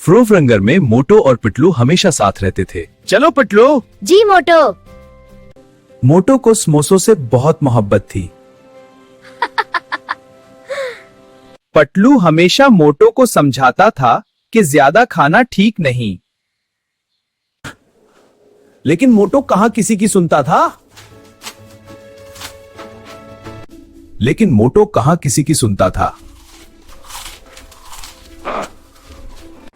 फ्रोफरंगर में मोटो और पिटलू हमेशा साथ रहते थे। चलो पिटलू। जी मोटो। मोटो को समोसों से बहुत मोहब्बत थी। पटलू हमेशा मोटो को समझाता था कि ज्यादा खाना ठीक नहीं, लेकिन मोटो कहां किसी की सुनता था।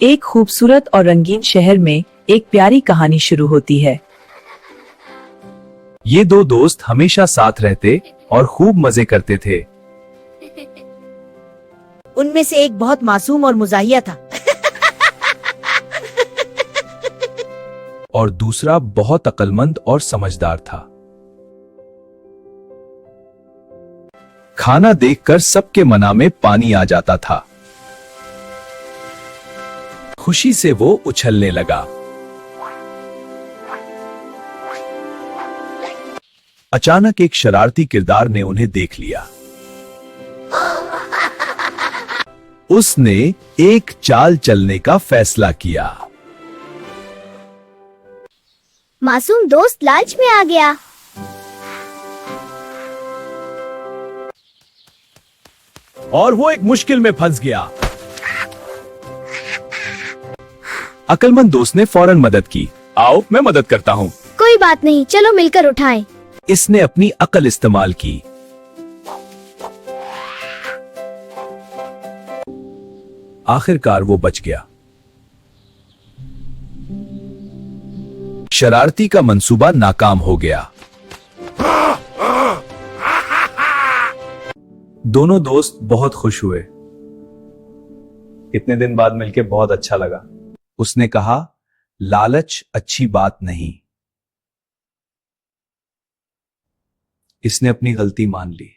एक खूबसूरत और रंगीन शहर में एक प्यारी कहानी शुरू होती है। ये दो दोस्त हमेशा साथ रहते और खूब मजे करते थे। उनमें से एक बहुत मासूम और मुजाहिया था और दूसरा बहुत अक्लमंद और समझदार था। खाना देखकर सबके मना में पानी आ जाता था। खुशी से वो उछलने लगा। अचानक एक शरारती किरदार ने उन्हें देख लिया। उसने एक चाल चलने का फैसला किया। मासूम दोस्त लालच में आ गया। और वो एक मुश्किल में फंस गया। अक्लमंद दोस्त ने फौरन मदद की। आओ मैं मदद करता हूँ। कोई बात नहीं, चलो मिलकर उठाएं। इसने अपनी अकल इस्तेमाल की। आखिरकार वो बच गया। शरारती का मंसूबा नाकाम हो गया। दोनों दोस्त बहुत खुश हुए। इतने दिन बाद मिलके बहुत अच्छा लगा। उसने कहा, लालच अच्छी बात नहीं। इसने अपनी गलती मान ली।